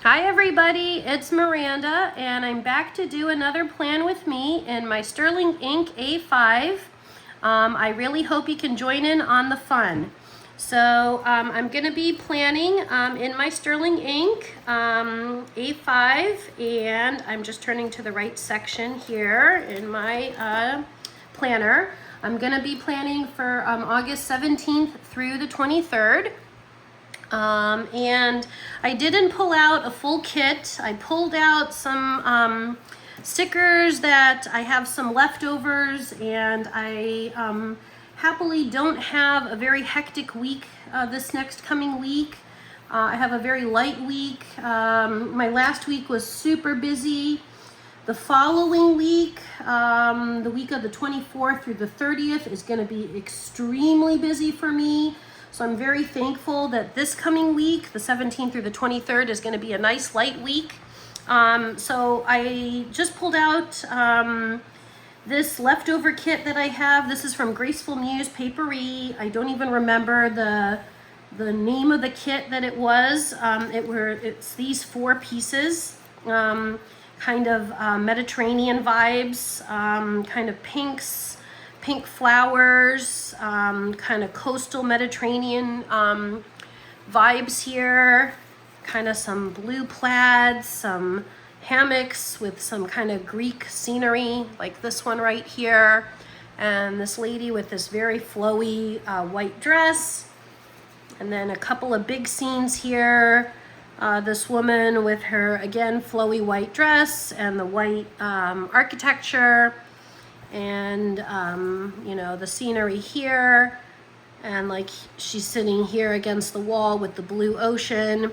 Hi everybody, it's Miranda and I'm back to do another plan with me in my Sterling Ink A5. I really hope you can join in on the fun. So I'm going to be planning in my Sterling Ink A5, and I'm just turning to the right section here in my planner. I'm going to be planning for August 17th through the 23rd. And I didn't pull out a full kit. I pulled out some stickers that I have some leftovers, and I happily don't have a very hectic week this next coming week. I have a very light week. My last week was super busy. The following week, the week of the 24th through the 30th, is going to be extremely busy for me. So I'm very thankful that this coming week, the 17th through the 23rd, is going to be a nice light week. So I just pulled out this leftover kit that I have. This is from Graceful Muse Paperie. I don't even remember the name of the kit that it was. It's these 4 pieces, kind of Mediterranean vibes, kind of pink flowers, kind of coastal Mediterranean vibes here, kind of some blue plaids, some hammocks with some kind of Greek scenery, like this one right here, and this lady with this very flowy white dress, and then a couple of big scenes here. This woman with her, again, flowy white dress and the white architecture, and you know, the scenery here, and like she's sitting here against the wall with the blue ocean,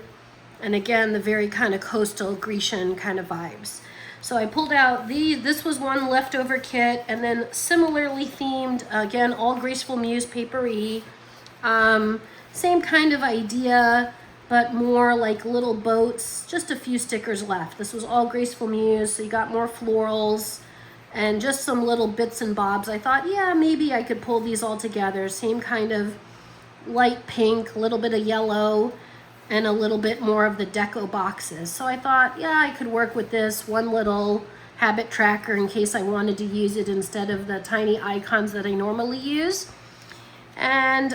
and again the very kind of coastal Grecian kind of vibes. So I pulled out this was one leftover kit, and then similarly themed, again, all Graceful Muse Paperie, same kind of idea, but more like little boats, just a few stickers left. This was all Graceful Muse, so you got more florals and just some little bits and bobs. I thought, yeah, maybe I could pull these all together. Same kind of light pink, a little bit of yellow, and a little bit more of the deco boxes. So I thought, yeah, I could work with this one little habit tracker in case I wanted to use it instead of the tiny icons that I normally use. And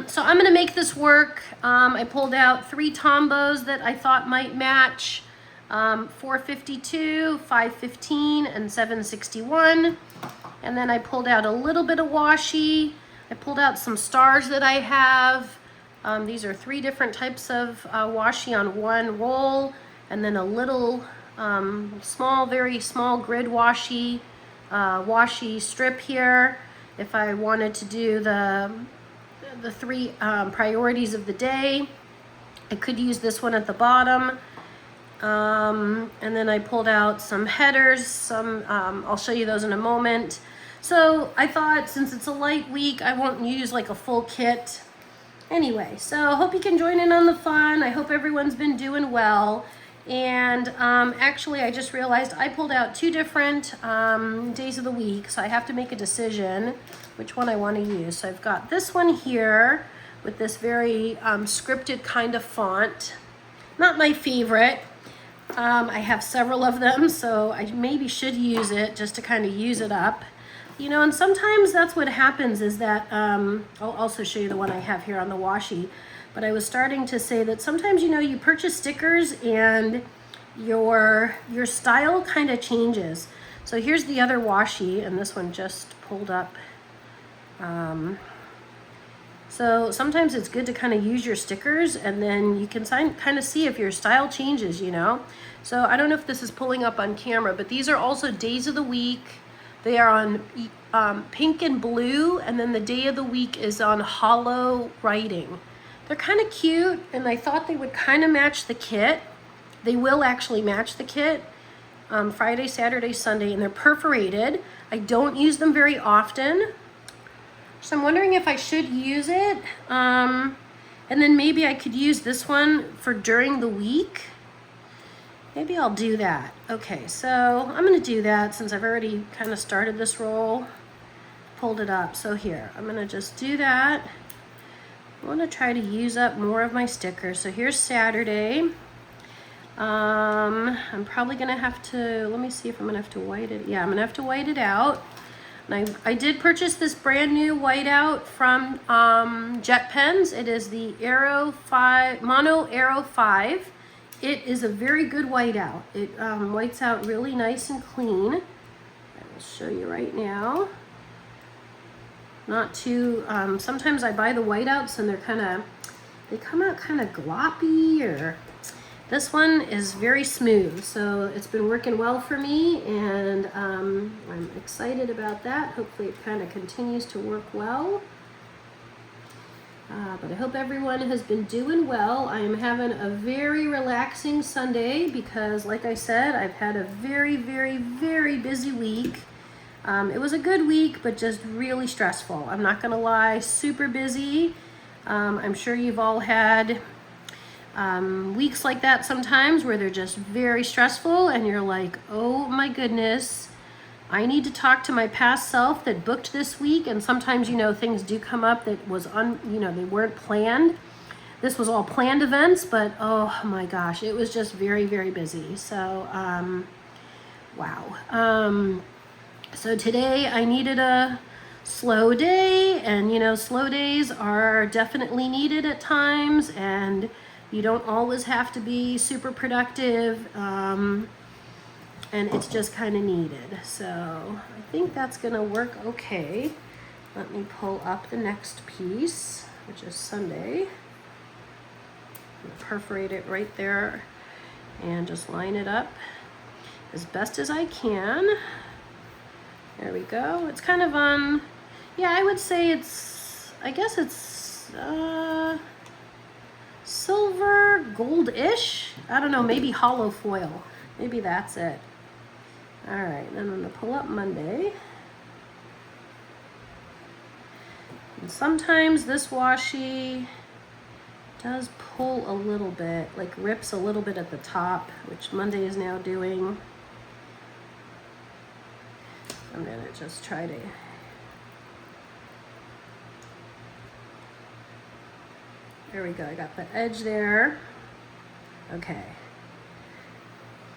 so I'm gonna make this work. I pulled out 3 Tombos that I thought might match. 452, 515, and 761. And then I pulled out a little bit of washi. I pulled out some stars that I have. These are 3 different types of washi on one roll, and then a little small, very small grid washi strip here. If I wanted to do the 3 priorities of the day, I could use this one at the bottom. And then I pulled out some headers, I'll show you those in a moment. So I thought, since it's a light week, I won't use like a full kit. Anyway, so hope you can join in on the fun. I hope everyone's been doing well. And actually, I just realized I pulled out 2 different days of the week, so I have to make a decision which one I want to use. So I've got this one here with this very scripted kind of font. Not my favorite. I have several of them, so I maybe should use it just to kind of use it up. You know, and sometimes that's what happens, is that, I'll also show you the one I have here on the washi, but I was starting to say that sometimes, you know, you purchase stickers and your style kind of changes. So here's the other washi, and this one just pulled up. So sometimes it's good to kind of use your stickers, and then you can kind of see if your style changes, you know. So I don't know if this is pulling up on camera, but these are also days of the week. They are on pink and blue, and then the day of the week is on hollow writing. They're kind of cute, and I thought they would kind of match the kit. They will actually match the kit, Friday, Saturday, Sunday, and they're perforated. I don't use them very often, so I'm wondering if I should use it. And then maybe I could use this one for during the week. Maybe I'll do that. Okay, so I'm gonna do that since I've already kind of started this roll, pulled it up. So here, I'm gonna just do that. I wanna try to use up more of my stickers. So here's Saturday. I'm probably gonna have to, let me see if I'm gonna have to white it. Yeah, I'm gonna have to white it out. And I did purchase this brand new whiteout from Jet Pens. It is the Aero 5, Mono Aero 5. It is a very good whiteout. It whites out really nice and clean. I will show you right now. Not too, sometimes I buy the whiteouts and they come out kind of gloppy, or this one is very smooth. So it's been working well for me, and I'm excited about that. Hopefully it kind of continues to work well. But I hope everyone has been doing well. I am having a very relaxing Sunday because, like I said, I've had a very, very, very busy week. It was a good week, but just really stressful. I'm not gonna lie, super busy. I'm sure you've all had weeks like that sometimes where they're just very stressful and you're like, oh my goodness, I need to talk to my past self that booked this week. And sometimes, you know, things do come up that was they weren't planned. This was all planned events, but oh my gosh, it was just very, very busy. So, wow. So today I needed a slow day, and you know, slow days are definitely needed at times, and you don't always have to be super productive, and it's just kind of needed. So I think that's gonna work okay. Let me pull up the next piece, which is Sunday. I'm gonna perforate it right there and just line it up as best as I can. There we go. It's kind of yeah, I would say I guess it's silver gold-ish. I don't know, maybe hollow foil. Maybe that's it. All right, then I'm gonna pull up Monday. And sometimes this washi does pull a little bit, like rips a little bit at the top, which Monday is now doing. I'm gonna just try to there we go, I got the edge there. Okay.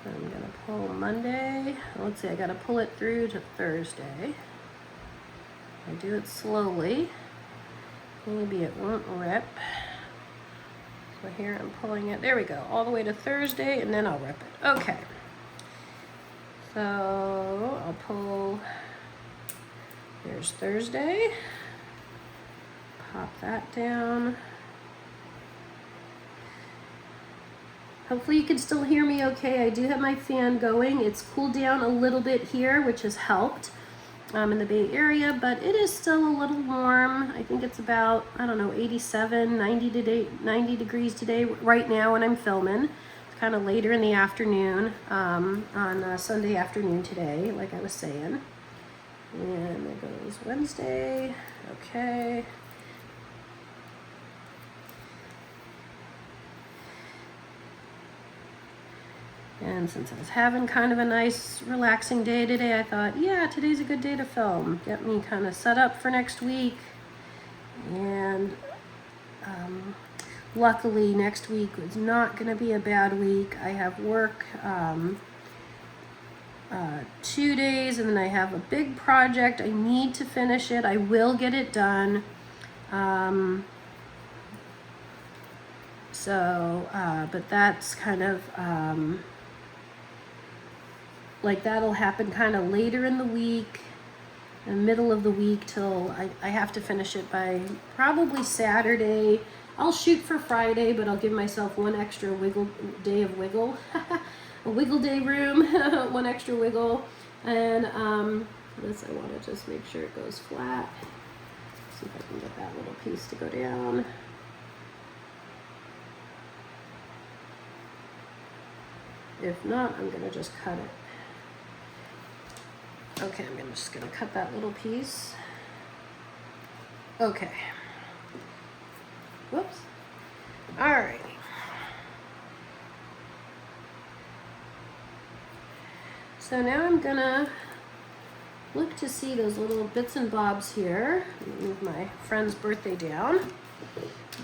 So I'm gonna pull Monday. Let's see, I gotta pull it through to Thursday. I do it slowly. Maybe it won't rip. So here I'm pulling it, there we go, all the way to Thursday, and then I'll rip it. Okay. So I'll pull, there's Thursday. Pop that down. Hopefully you can still hear me okay. I do have my fan going. It's cooled down a little bit here, which has helped in the Bay Area, but it is still a little warm. I think it's about, I don't know, 87, 90 degrees today right now when I'm filming. It's kind of later in the afternoon on Sunday afternoon today, like I was saying. And there goes Wednesday. Okay. And since I was having kind of a nice relaxing day today, I thought, yeah, today's a good day to film. Get me kind of set up for next week. And luckily next week was not going to be a bad week. I have work 2 days, and then I have a big project. I need to finish it. I will get it done. But that's kind of like that'll happen kind of later in the week, in the middle of the week, till I have to finish it by probably Saturday. I'll shoot for Friday, but I'll give myself one extra day of wiggle, a wiggle day room, one extra wiggle. And this, I want to just make sure it goes flat. See if I can get that little piece to go down. If not, I'm going to just cut it. Okay, I'm just going to cut that little piece. Okay. Whoops. All right. So now I'm going to look to see those little bits and bobs here. Move my friend's birthday down.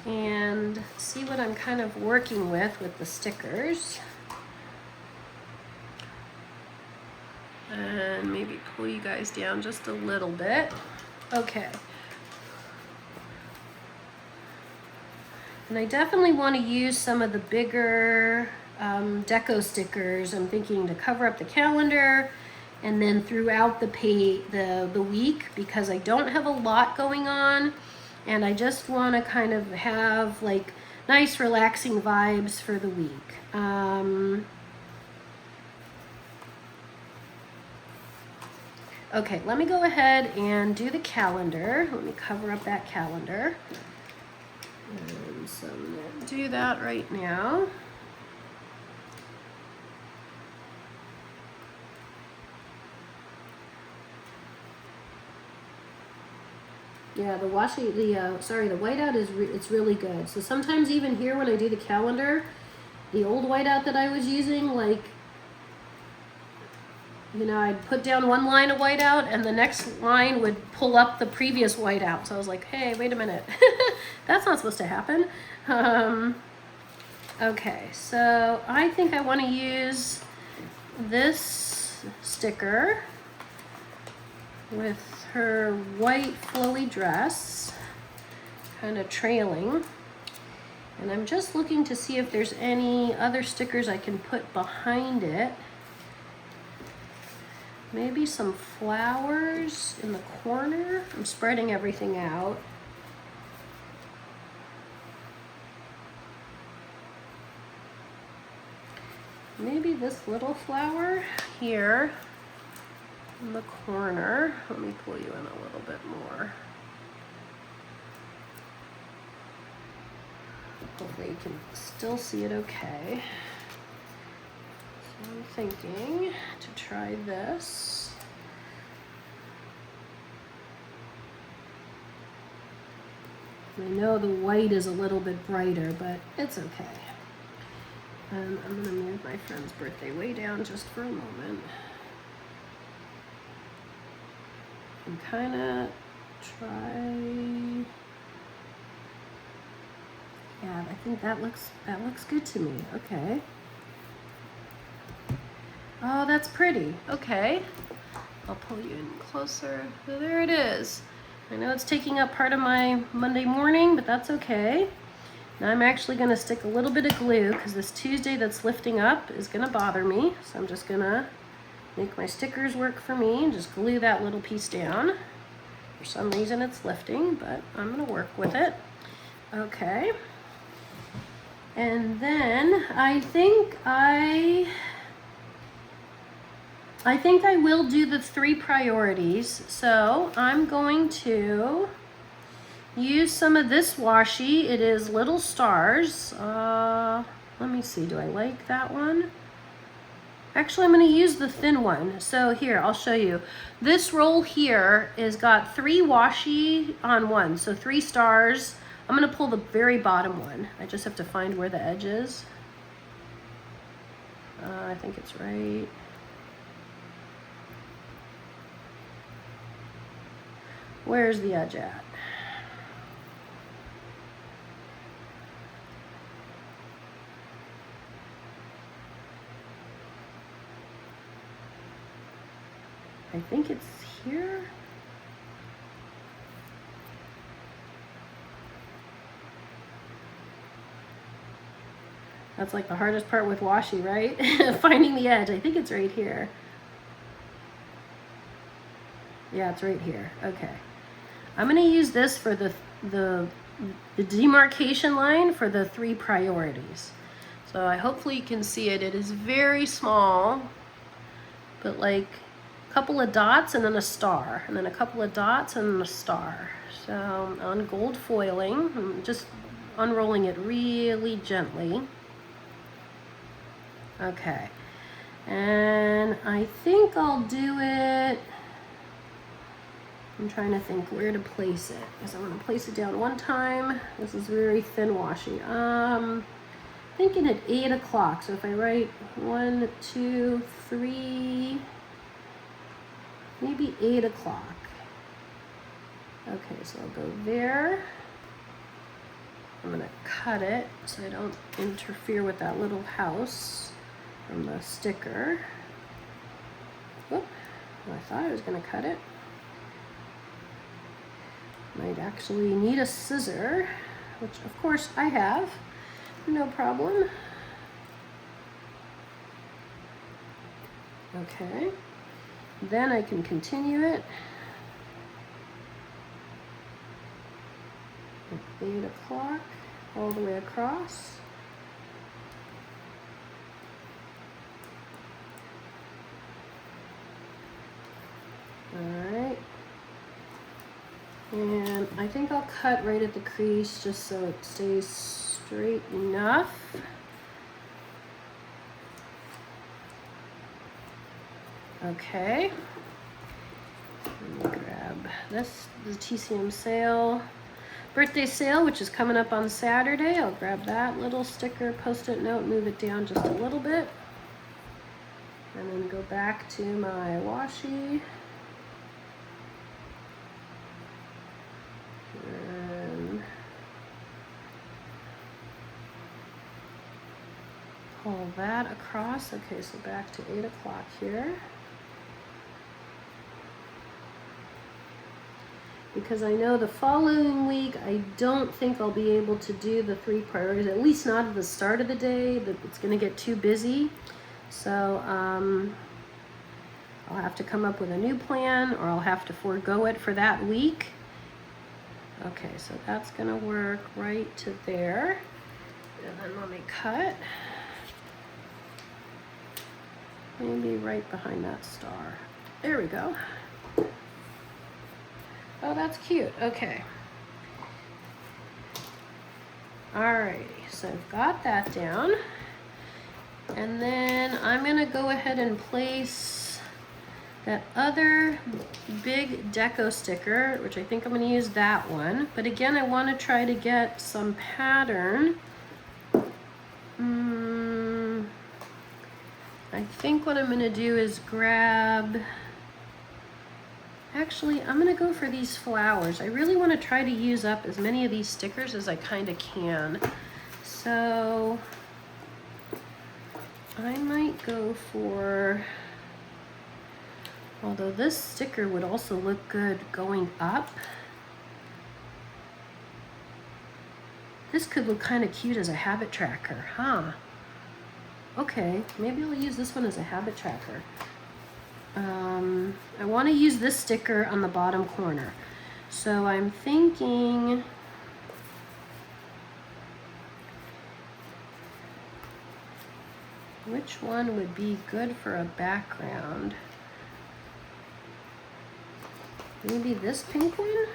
And see what I'm kind of working with the stickers. and maybe pull you guys down just a little bit. Okay. And I definitely want to use some of the bigger deco stickers. I'm thinking to cover up the calendar and then throughout the week, because I don't have a lot going on and I just want to kind of have like nice relaxing vibes for the week. Okay, let me go ahead and do the calendar. Let me cover up that calendar. And so I'm going to do that right now. Yeah, the whiteout is it's really good. So sometimes even here when I do the calendar, the old whiteout that I was using, like, you know, I'd put down one line of whiteout and the next line would pull up the previous whiteout. So I was like, hey, wait a minute. That's not supposed to happen. Okay, so I think I want to use this sticker with her white flowy dress kind of trailing. And I'm just looking to see if there's any other stickers I can put behind it. Maybe some flowers in the corner. I'm spreading everything out. Maybe this little flower here in the corner. Let me pull you in a little bit more. Hopefully you can still see it okay. So I'm thinking to try this. I know the white is a little bit brighter, but it's okay. I'm going to move my friend's birthday way down just for a moment. And kind of try. Yeah, I think that looks good to me. Okay. Oh, that's pretty. Okay. I'll pull you in closer. So there it is. I know it's taking up part of my Monday morning, but that's okay. Now I'm actually going to stick a little bit of glue because this Tuesday that's lifting up is going to bother me. So I'm just going to make my stickers work for me and just glue that little piece down. For some reason it's lifting, but I'm going to work with it. Okay. And then I think I will do the 3 priorities. So I'm going to use some of this washi. It is Little Stars. Let me see, do I like that one? Actually, I'm going to use the thin one. So here, I'll show you. This roll here is got 3 washi on one, so 3 stars. I'm going to pull the very bottom one. I just have to find where the edge is. I think it's right. Where's the edge at? I think it's here. That's like the hardest part with washi, right? Finding the edge. I think it's right here. Yeah, it's right here. Okay. I'm going to use this for the demarcation line for the 3 priorities. So hopefully you can see it. It is very small, but like a couple of dots and then a star, and then a couple of dots and then a star. So on gold foiling, I'm just unrolling it really gently. Okay, and I think I'll do it. I'm trying to think where to place it, because I'm going to place it down one time. This is very thin washi. Thinking at 8 o'clock. So if I write 1, 2, 3, maybe 8 o'clock. Okay, so I'll go there. I'm going to cut it so I don't interfere with that little house from the sticker. Whoop. Well, I thought I was going to cut it. Might actually need a scissor, which of course I have, no problem. Okay, then I can continue it at 8 o'clock all the way across. All right, and I think I'll cut right at the crease just so it stays straight enough. Okay, let me grab this, the TCM sale, birthday sale, which is coming up on Saturday. I'll grab that little sticker, post-it note, move it down just a little bit, and then go back to my washi. And pull that across. Okay, so back to 8 o'clock here. Because I know the following week, I don't think I'll be able to do the 3 priorities, at least not at the start of the day, that it's going to get too busy. So I'll have to come up with a new plan, or I'll have to forego it for that week. Okay, so that's going to work right to there. And then let me cut. Maybe right behind that star. There we go. Oh, that's cute. Okay. Alrighty, so I've got that down. And then I'm gonna go ahead and place that other big deco sticker, which I think I'm gonna use that one. But again, I wanna try to get some pattern. I think what I'm gonna do is grab, actually, I'm gonna go for these flowers. I really want to try to use up as many of these stickers as I kind of can. So I might go for, although this sticker would also look good going up. This could look kind of cute as a habit tracker, huh? Okay, maybe I'll use this one as a habit tracker. I want to use this sticker on the bottom corner. So I'm thinking which one would be good for a background? Maybe this pink one?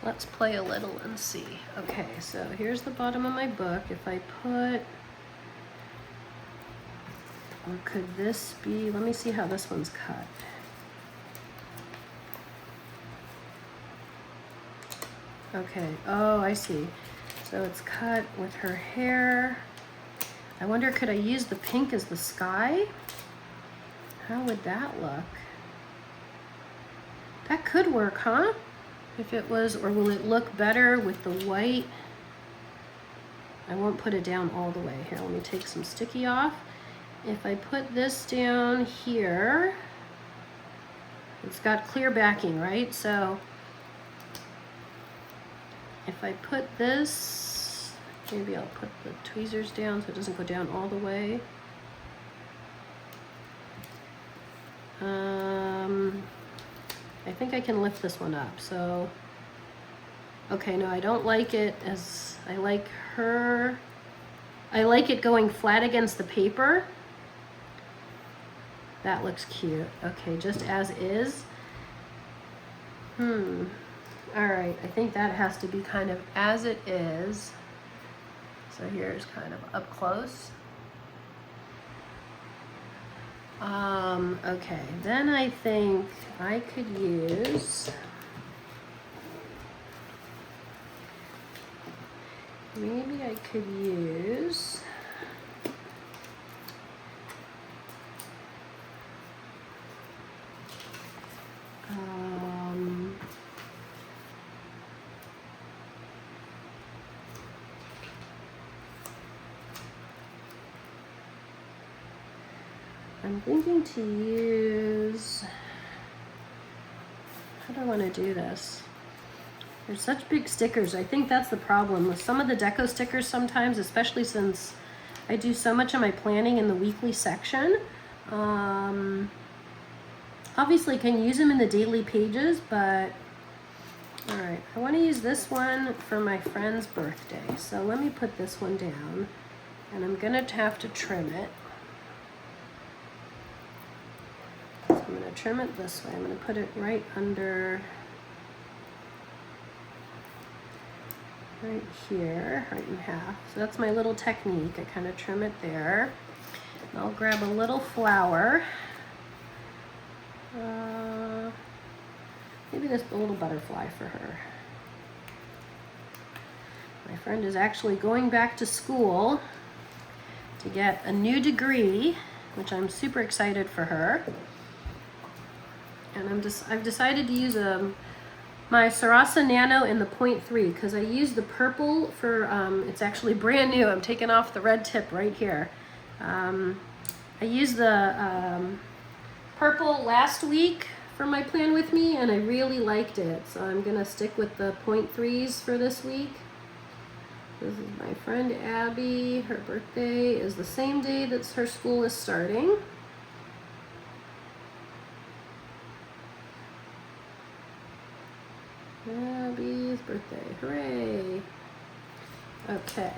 Let's play a little and see. Okay, so here's the bottom of my book. If I put, or could this be, let me see how this one's cut. Okay, oh, I see. So it's cut with her hair. I wonder, could I use the pink as the sky? How would that look? That could work, huh? If it was, or will it look better with the white? I won't put it down all the way. Here, let me take some sticky off. If I put this down here, it's got clear backing, right? So if I put this, maybe I'll put the tweezers down so it doesn't go down all the way. I think I can lift this one up. So, okay, no, I don't like it as, I like it going flat against the paper. That looks cute. Okay, just as is. All right, I think that has to be kind of as it is. So here's kind of up close. Okay, then I think I could use, maybe I could use I'm thinking to use, how do I want to do this? There's such big stickers. I think that's the problem with some of the deco stickers sometimes, especially since I do so much of my planning in the weekly section. Obviously I can use them in the daily pages, but all right, I want to use this one for my friend's birthday. So let me put this one down, and I'm gonna have to trim it. So I'm gonna trim it this way. I'm gonna put it right under, right here, right in half. So that's my little technique. I kind of trim it there. And I'll grab a little flower. Maybe this little butterfly for her. My friend is actually going back to school to get a new degree, which I'm super excited for her. And I've decided to use my Sarasa Nano in the 0.3 because I used the purple for, it's actually brand new. I'm taking off the red tip right here. I used the purple last week for my plan with me, and I really liked it. So I'm gonna stick with the 0.3s for this week. This is my friend Abby. Her birthday is the same day that her school is starting. Abby's birthday, hooray. Okay.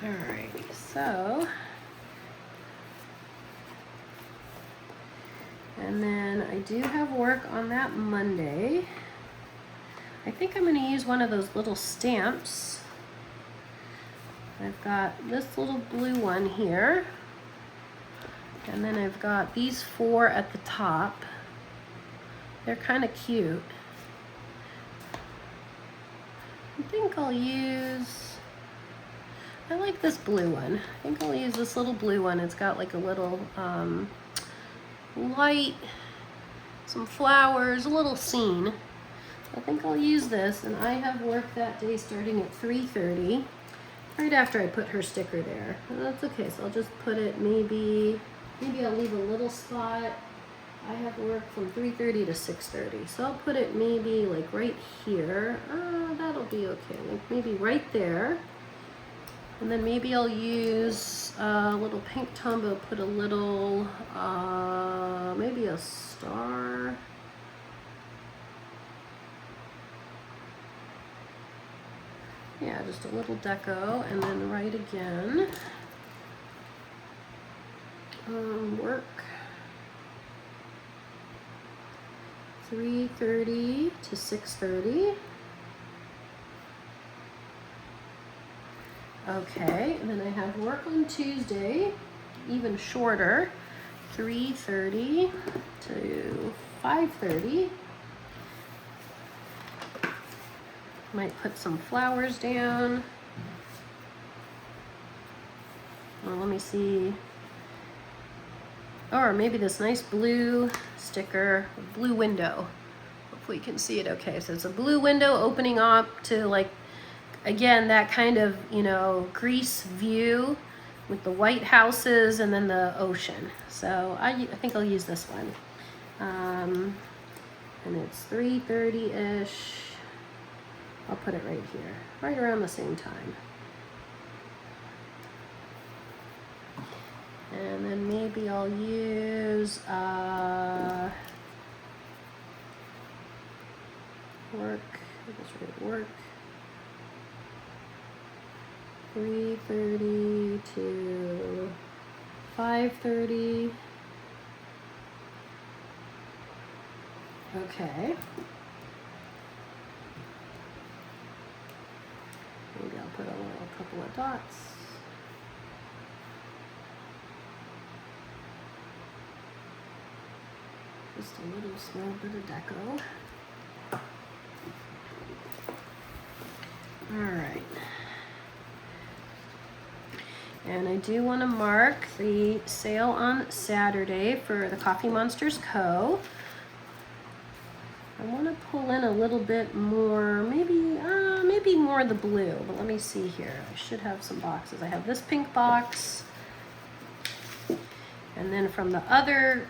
Alright, so, and then I do have work on that Monday. I think I'm going to use one of those little stamps. I've got this little blue one here, and then I've got these 4 at the top. They're kind of cute. I think I'll use, I like this blue one. I think I'll use this little blue one. It's got like a little light, some flowers, a little scene. I think I'll use this, and I have work that day starting at 3:30, right after I put her sticker there. That's okay, so I'll just put it, maybe I'll leave a little spot. I have work from 3:30 to 6:30, so I'll put it maybe like right here. That'll be okay, like maybe right there. And then maybe I'll use a little pink Tombow, put a little, maybe a star. Yeah, just a little deco, and then right again. Work 3:30 to 6:30. Okay, and then I have work on Tuesday, even shorter, 3:30 to 5:30. Might put some flowers down. Well, let me see. Or maybe this nice blue sticker, blue window. Hopefully you can see it okay. So it's a blue window opening up to, like, again, that kind of, you know, Greece view with the white houses and then the ocean. So I think I'll use this one. And it's 3:30-ish. I'll put it right here, right around the same time. And then maybe I'll use work, work 3:30 to 5:30. Okay. Maybe I'll put a couple of dots. Just a little small bit of deco. All right. And I do want to mark the sale on Saturday for the Coffee Monsters Co. I want to pull in a little bit more, maybe more of the blue, but let me see here. I should have some boxes. I have this pink box, and then from the other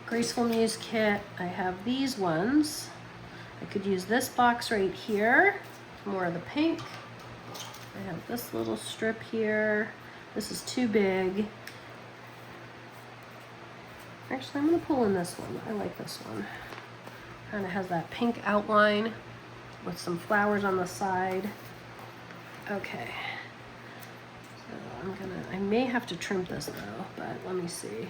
Graceful Muse kit, I have these ones. I could use this box right here, more of the pink. I have this little strip here. This is too big. Actually, I'm gonna pull in this one. I like this one. Kind of has that pink outline with some flowers on the side. Okay. So I may have to trim this though, but let me see.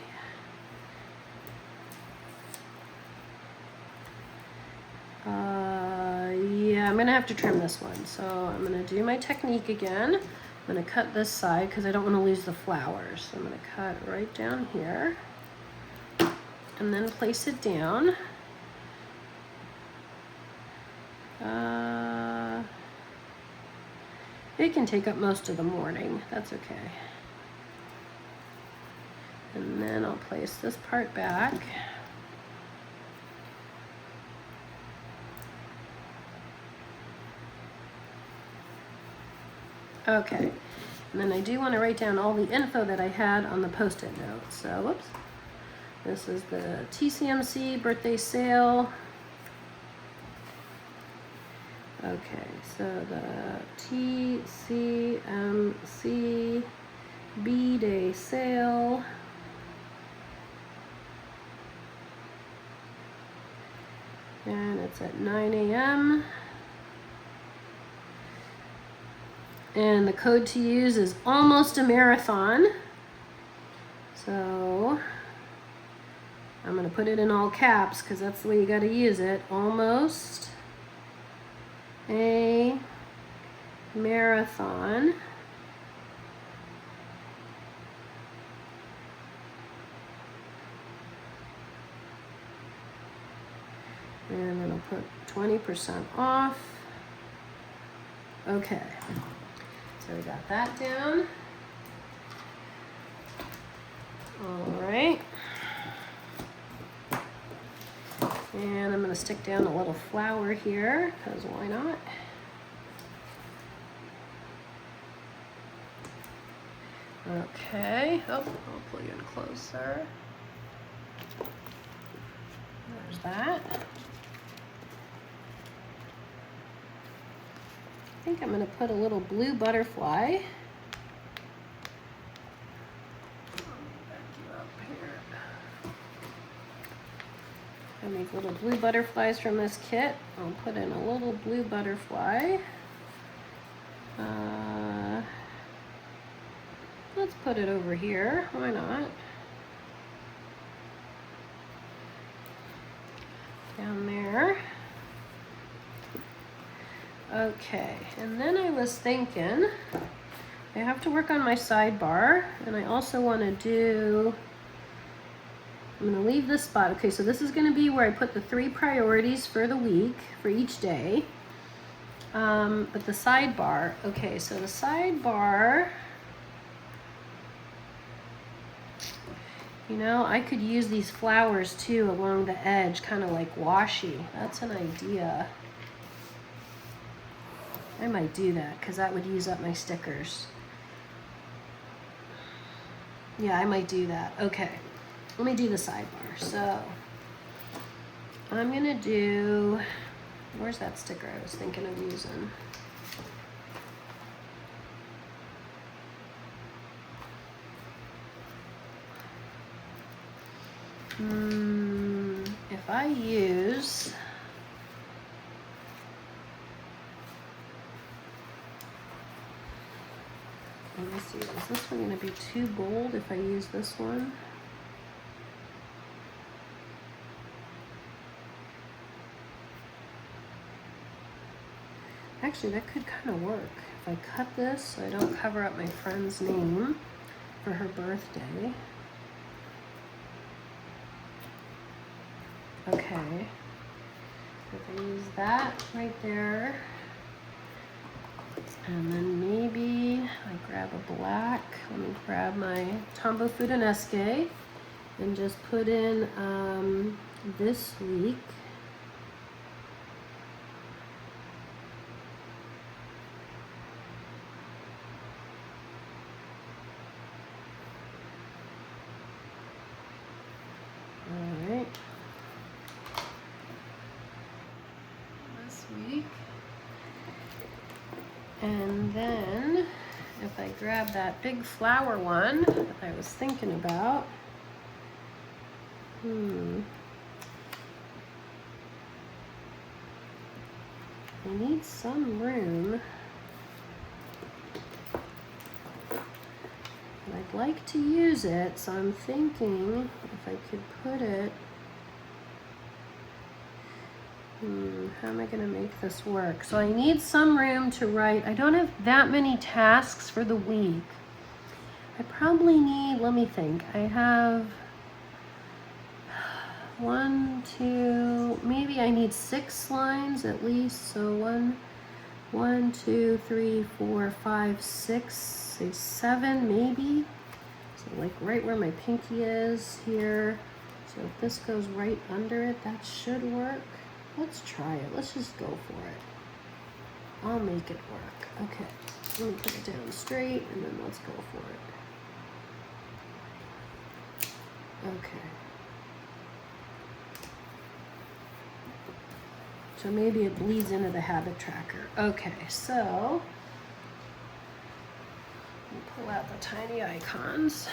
Yeah, I'm gonna have to trim this one. So I'm gonna do my technique again. I'm gonna cut this side because I don't want to lose the flowers. So I'm gonna cut right down here and then place it down. It can take up most of the morning. That's okay. And then I'll place this part back. Okay, and then I do want to write down all the info that I had on the post-it note. So, whoops. This is the TCMC birthday sale. Okay, so the TCMC B-Day sale. And it's at 9 a.m. And the code to use is almost a marathon. So I'm going to put it in all caps because that's the way you got to use it. Almost a marathon. And then I'll put 20% off. Okay. So we got that down. All right. And I'm going to stick down a little flower here, because why not? Okay. Oh, I'll pull you in closer. There's that. I think I'm going to put a little blue butterfly. And these little blue butterflies from this kit. I'll put in a little blue butterfly. Let's put it over here. Why not? Down there. Okay, and then I was thinking I have to work on my sidebar, and I also want to do, I'm going to leave this spot. Okay, so this is going to be where I put the 3 priorities for the week, for each day. But the sidebar, okay, so the sidebar, you know, I could use these flowers too along the edge, kind of like washi. That's an idea. I might do that because that would use up my stickers. Yeah, I might do that. Okay, let me do the sidebar. So I'm gonna do, where's that sticker I was thinking of using? If I use, let me see, is this one going to be too bold if I use this one? Actually, that could kind of work. If I cut this so I don't cover up my friend's name for her birthday. Okay. If I use that right there. And then maybe I grab a black. Let me grab my Tombow Fudanesque and just put in this week. week. And then if I grab that big flower one that I was thinking about, I need some room. And I'd like to use it, so I'm thinking if I could put it, how am I going to make this work? So I need some room to write. I don't have that many tasks for the week. I probably need, let me think, I have 1, 2, maybe I need 6 lines at least. So 1, 2, 3, 4, 5, 6, say 7 maybe. So like right where my pinky is here. So if this goes right under it, that should work. Let's try it. Let's just go for it. I'll make it work. Okay, let me put it down straight and then let's go for it. Okay. So maybe it bleeds into the habit tracker. Okay, so pull out the tiny icons.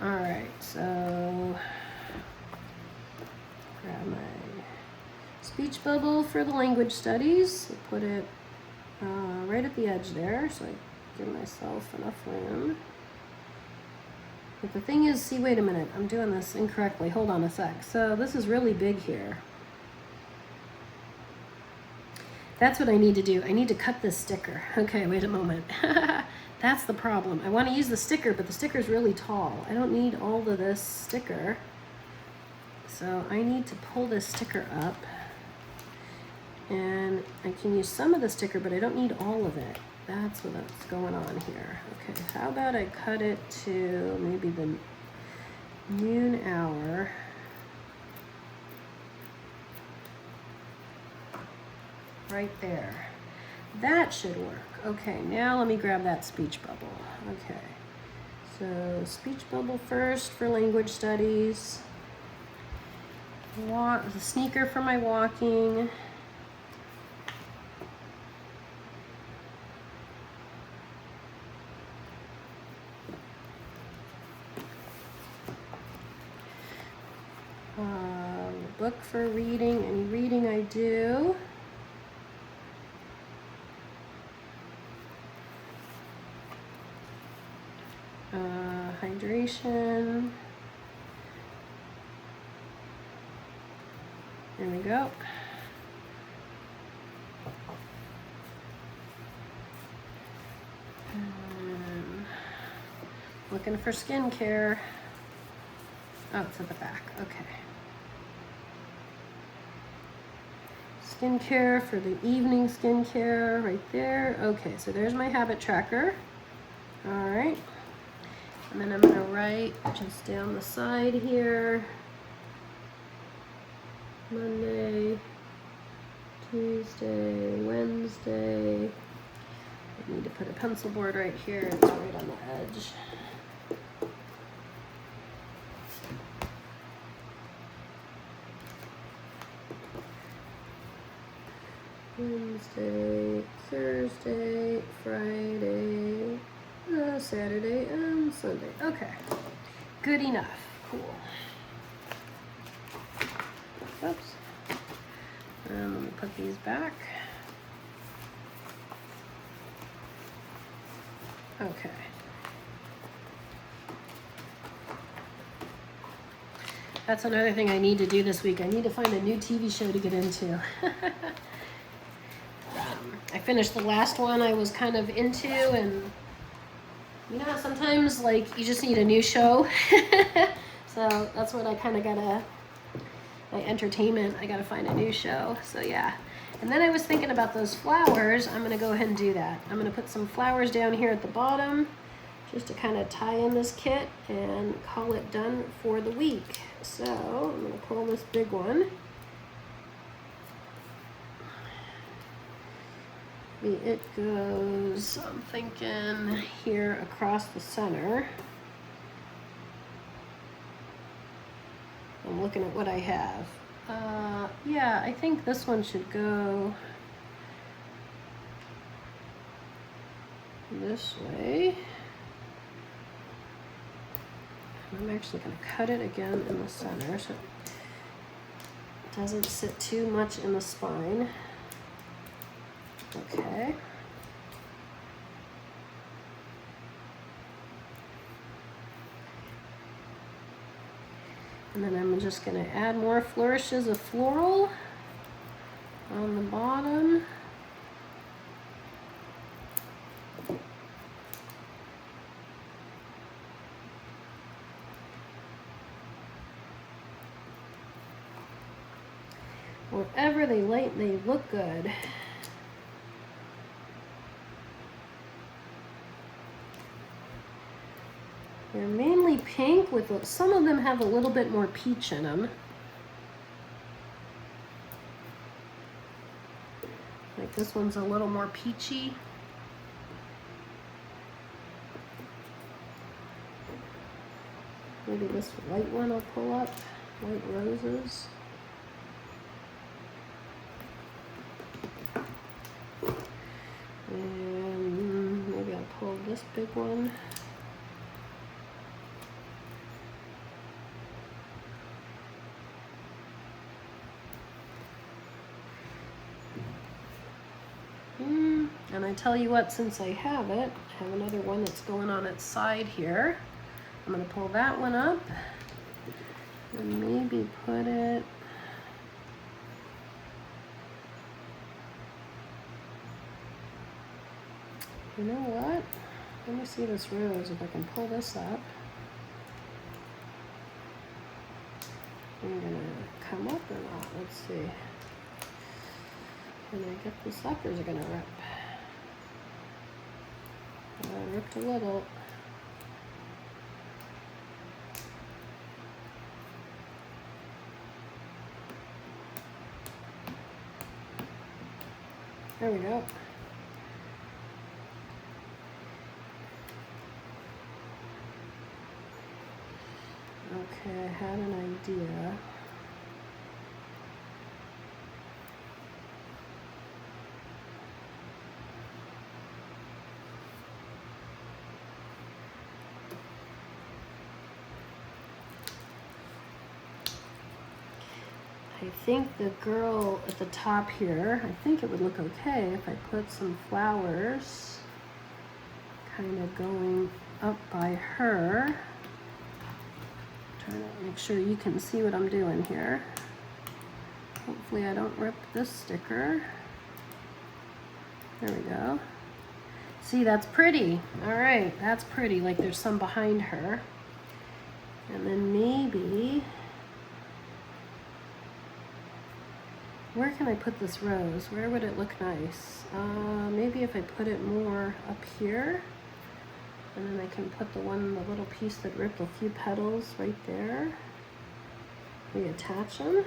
All right, so grab my speech bubble for the language studies. I'll put it right at the edge there, so I give myself enough room. But the thing is, see, wait a minute, I'm doing this incorrectly. Hold on a sec. So this is really big here. That's what I need to do. I need to cut this sticker. Okay, wait a moment. That's the problem. I want to use the sticker, but the sticker is really tall. I don't need all of this sticker. So I need to pull this sticker up. And I can use some of the sticker, but I don't need all of it. That's what's going on here. Okay, how about I cut it to maybe the noon hour. Right there. That should work. Okay, now let me grab that speech bubble. Okay, so speech bubble first for language studies. The sneaker for my walking. Book for reading, any reading I do. Hydration. There we go. Looking for skincare. Oh, it's at the back. Okay. Skincare for the evening skincare right there. Okay, so there's my habit tracker. All right. And then I'm going to write just down the side here. Monday, Tuesday, Wednesday. I need to put a pencil board right here. It's right on the edge. Wednesday, Thursday, Friday, Saturday, and Sunday. Okay, good enough. Cool. Oops. And let me put these back. Okay. That's another thing I need to do this week. I need to find a new TV show to get into. I finished the last one I was kind of into, and you know how sometimes like you just need a new show. So that's what I kind of gotta, my entertainment, I gotta find a new show. So yeah. And then I was thinking about those flowers. I'm gonna go ahead and do that. I'm gonna put some flowers down here at the bottom just to kind of tie in this kit and call it done for the week. So I'm gonna pull this big one. maybe it goes, I'm thinking here across the center. I'm looking at what I have. Yeah, I think this one should go this way. I'm actually going to cut it again in the center so it doesn't sit too much in the spine. Okay. And then I'm just going to add more flourishes of floral on the bottom. Wherever they light, they look good. They're mainly pink with some of them have a little bit more peach in them. Like this one's a little more peachy. Maybe this white one I'll pull up, white roses. And maybe I'll pull this big one. And I tell you what, since I have it, I have another one that's going on its side here. I'm going to pull that one up and maybe put it you know what? Let me see this rose, if I can pull this up. I'm going to come up or not. Let's see. Can I get this up or is it going to rip? I ripped a little. There we go. Okay, I had an idea. I think the girl at the top here, I think it would look okay if I put some flowers kind of going up by her. Trying to make sure you can see what I'm doing here. Hopefully I don't rip this sticker. There we go. See, that's pretty. All right, that's pretty, like there's some behind her. And then maybe, where can I put this rose? Where would it look nice? Maybe if I put it more up here, and then I can put the little piece that ripped a few petals right there. Reattach them.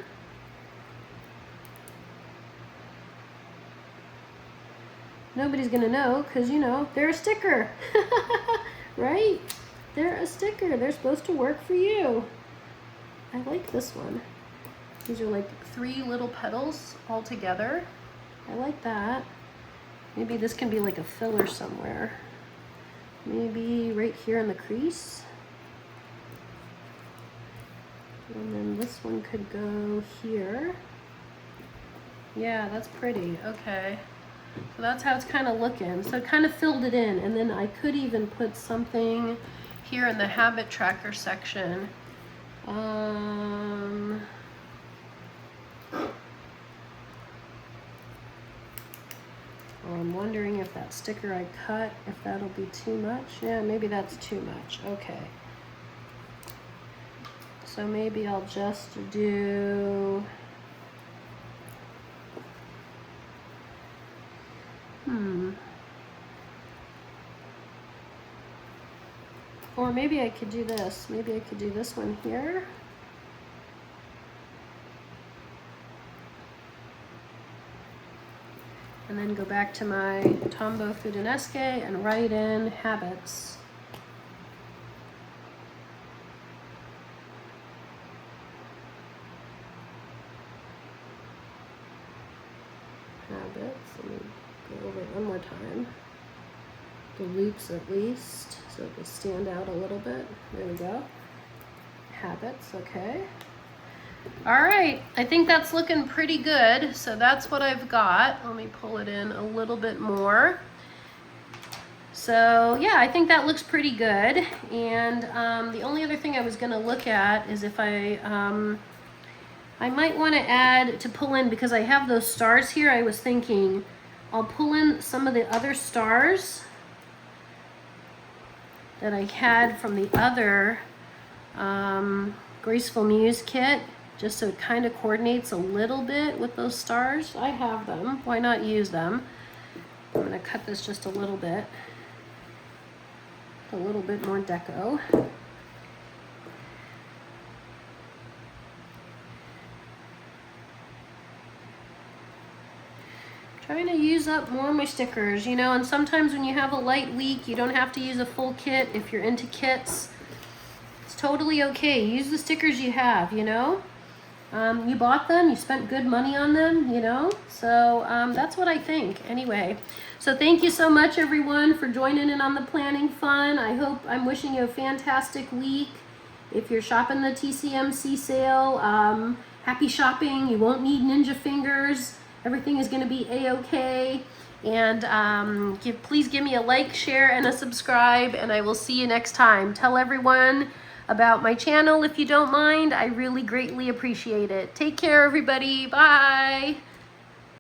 Nobody's gonna know, because you know, they're a sticker, right? They're a sticker, they're supposed to work for you. I like this one. These are like 3 little petals all together. I like that. Maybe this can be like a filler somewhere. Maybe right here in the crease. And then this one could go here. Yeah, that's pretty. Okay. So that's how it's kind of looking. So it kind of filled it in. And then I could even put something here in the habit tracker section. I'm wondering if that sticker I cut, if that'll be too much. Yeah, maybe that's too much. Okay. So maybe I'll just do... Or maybe I could do this. Maybe I could do this one here. and then go back to my Tombow Fudanesque and write in habits. Habits, let me go over it one more time. The loops at least, so they stand out a little bit. There we go. Habits, okay. All right, I think that's looking pretty good. So that's what I've got. Let me pull it in a little bit more. So yeah, I think that looks pretty good. And the only other thing I was gonna look at is if I might wanna add to pull in, because I have those stars here, I was thinking I'll pull in some of the other stars that I had from the other Graceful Muse kit, just so it kind of coordinates a little bit with those stars. I have them, why not use them? I'm gonna cut this just a little bit more deco. Trying to use up more of my stickers, you know, and sometimes when you have a light week, you don't have to use a full kit. If you're into kits, it's totally okay. Use the stickers you have, you know. You bought them, you spent good money on them, you know. So that's what I think anyway. So thank you so much everyone for joining in on the planning fun. I'm wishing you a fantastic week. If you're shopping the TCMC sale, happy shopping. You won't need ninja fingers. Everything is going to be a-okay. And please give me a like, share, and a subscribe, and I will see you next time. Tell everyone about my channel if you don't mind. I really greatly appreciate it. Take care, everybody. Bye.